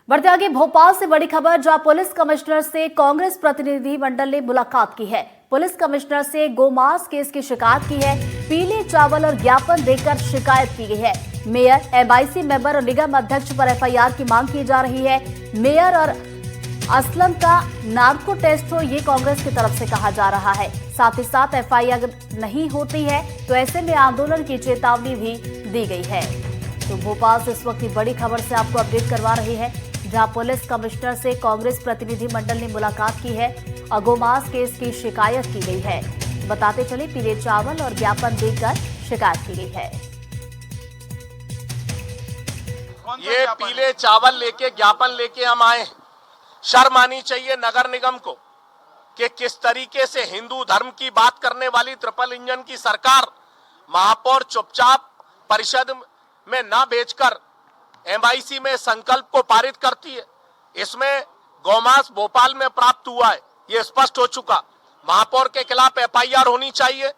बढ़ते आगे भोपाल से बड़ी खबर, जहां पुलिस कमिश्नर से कांग्रेस प्रतिनिधि मंडल ने मुलाकात की है। पुलिस कमिश्नर से गोमांस केस की शिकायत की है। पीले चावल और ज्ञापन देकर शिकायत की गई है। मेयर, एमआईसी मेंबर और निगम अध्यक्ष पर एफआईआर की मांग की जा रही है। मेयर और असलम का नार्को टेस्ट हो, ये कांग्रेस की तरफ से कहा जा रहा है। साथ ही साथ एफआईआर नहीं होती है तो ऐसे में आंदोलन की चेतावनी भी दी गई है। तो भोपाल से इस वक्त की बड़ी खबर से आपको अपडेट करवा रही है, जहां पुलिस कमिश्नर से कांग्रेस प्रतिनिधि मंडल ने मुलाकात की है और गोमांस केस की शिकायत की गई है। बताते चले, पीले चावल और ज्ञापन देकर शिकायत की गई है। ये पीले चावल लेके, ज्ञापन लेके हम आए। शर्म आनी चाहिए नगर निगम को कि किस तरीके से हिंदू धर्म की बात करने वाली ट्रिपल इंजन की सरकार महापौर चुपचाप परिषद में ना भेजकर एमआईसी में संकल्प को पारित करती है। इसमें गौमांस भोपाल में प्राप्त हुआ है, ये स्पष्ट हो चुका। महापौर के खिलाफ एफआईआर होनी चाहिए।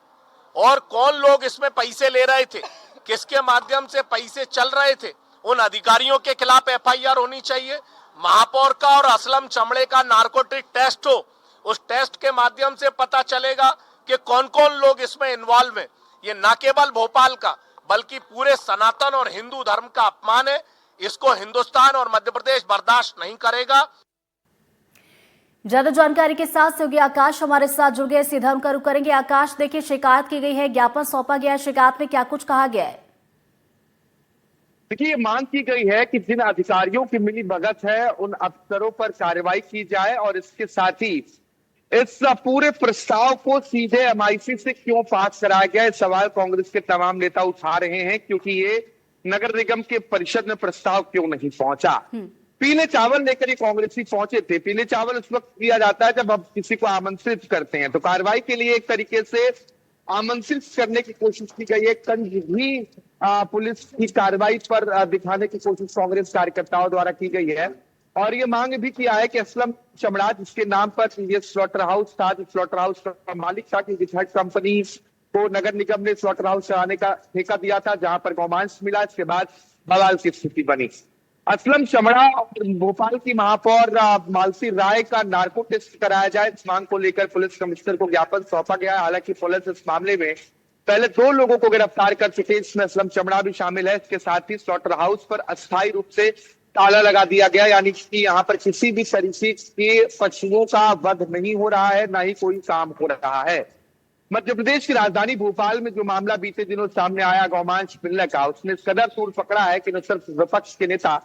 और कौन लोग इसमें पैसे ले रहे थे, किसके माध्यम से पैसे चल रहे थे, उन अधिकारियों के खिलाफ एफआईआर होनी चाहिए। महापौर का और असलम चमड़े का नार्कोटिक टेस्ट हो, उस टेस्ट के माध्यम से पता चलेगा कि कौन कौन लोग इसमें इन्वॉल्व हैं। ये न केवल भोपाल का बल्कि पूरे सनातन और हिंदू धर्म का अपमान है। इसको हिंदुस्तान और मध्य प्रदेश बर्दाश्त नहीं करेगा। ज्यादा जानकारी के साथ सहयोगी आकाश हमारे साथ जुड़ गए, सीधा उनका रुख करेंगे। आकाश, देखिए शिकायत की गई है, ज्ञापन सौंपा गया है, शिकायत में क्या कुछ कहा गया है? देखिए, ये मांग की गई है कि जिन अधिकारियों की मिली भगत है उन अफसरों पर कार्रवाई की जाए और इसके साथ ही इस पूरे प्रस्ताव को सीधे एमआईसी से क्यों पास कराया गया, इस सवाल कांग्रेस के तमाम नेता उठा रहे हैं। क्योंकि ये नगर निगम के परिषद में प्रस्ताव क्यों नहीं पहुंचा। पीले चावल लेकर ये कांग्रेसी पहुंचे थे। पीले चावल उस वक्त दिया जाता है जब हम किसी को आमंत्रित करते हैं, तो कार्रवाई के लिए एक तरीके से आमंत्रित करने की कोशिश की गई है। कंज भी पुलिस की कार्रवाई पर दिखाने की कोशिश कांग्रेस कार्यकर्ताओं द्वारा की गई है। और ये मांग भी किया है कि असलम चमड़ा, जिसके नाम पर ये स्लॉटर हाउस था, जो स्लॉटर हाउस का मालिक था, कि छठ कंपनी को नगर निगम ने स्लॉटर हाउस चलाने का ठेका दिया था, जहां पर गौमांस मिला। इसके बाद बवाल की स्थिति बनी। असलम चमड़ा और भोपाल की महापौर मालती राय का नार्को टेस्ट कराया जाए, इस मांग को लेकर पुलिस कमिश्नर को ज्ञापन सौंपा गया है। हालांकि पुलिस इस मामले में पहले 2 लोगों को गिरफ्तार कर चुके, इसमें असलम चमड़ा भी शामिल है। इसके साथ ही स्लॉटर हाउस पर अस्थायी रूप से ताला लगा दिया गया, यानी कि यहाँ पर किसी भी तरीके के पशुओं का वध नहीं हो रहा है, ना ही कोई काम हो रहा है। मध्य प्रदेश की राजधानी भोपाल में जो मामला बीते दिनों सामने आया गौमांस मिलने का, उसने इस कदर तूल पकड़ा है कि न सिर्फ विपक्ष के नेता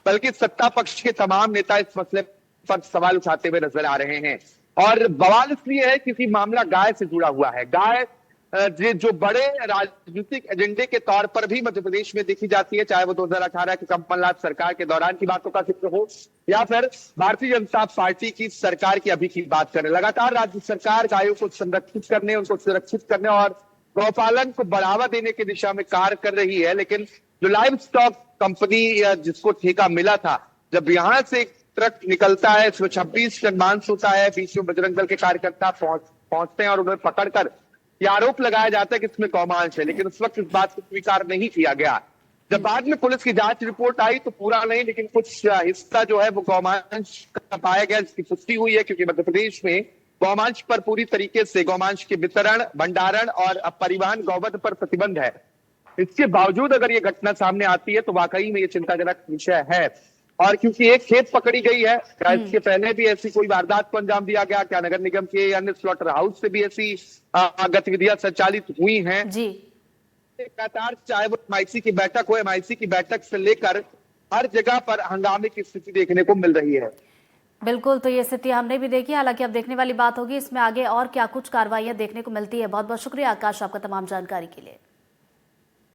बल्कि सत्ता पक्ष के तमाम नेता इस मसले पर सवाल उठाते हुए नजर आ रहे हैं। और बवाल इसलिए है क्योंकि मामला गाय से जुड़ा हुआ है। गाय जो बड़े राजनीतिक एजेंडे के तौर पर भी मध्य प्रदेश में देखी जाती है, चाहे वो 2018 की कमलनाथ सरकार के दौरान की बातों का जिक्र हो या फिर भारतीय जनता पार्टी की सरकार की अभी की बात करें। लगातार राज्य सरकार गायों को संरक्षित करने, उनको सुरक्षित करने और गौपालन को बढ़ावा देने की दिशा में कार्य कर रही है। लेकिन जो लाइव स्टॉक कंपनी जिसको ठेका मिला था, जब यहां से एक ट्रक निकलता है, इसमें 26 टन मांस होता है, बीच में बजरंग दल के कार्यकर्ता पहुंचते हैं और उन्हें पकड़कर यह आरोप लगाया जाता है कि इसमें गौमांस है। लेकिन उस वक्त इस बात को स्वीकार नहीं किया गया। जब बाद में पुलिस की जांच रिपोर्ट आई तो पूरा नहीं, लेकिन कुछ हिस्सा जो है वो गौमांस का पाया गया, जिसकी पुष्टि हुई है। क्योंकि मध्य प्रदेश में गौमांस पर पूरी तरीके से गौमांस के वितरण, भंडारण और परिवहन, गौवध पर प्रतिबंध है। इसके बावजूद अगर ये घटना सामने आती है तो वाकई में ये चिंताजनक विषय है। और क्योंकि एक खेत पकड़ी गई है, क्या इसके पहले भी ऐसी कोई वारदात को अंजाम दिया गया? क्या नगर निगम के अन्य स्लॉटर हाउस से भी ऐसी गतिविधियां संचालित हुई हैं? जी, लगातार चाहे वो एमआईसी की बैठक हो, एमआईसी की बैठक से लेकर हर जगह पर हंगामे की स्थिति देखने को मिल रही है। बिल्कुल, तो ये स्थिति हमने भी देखी। हालांकि अब देखने वाली बात होगी इसमें आगे और क्या कुछ कार्रवाइयां देखने को मिलती है। बहुत बहुत शुक्रिया आकाश, आपका तमाम जानकारी के लिए।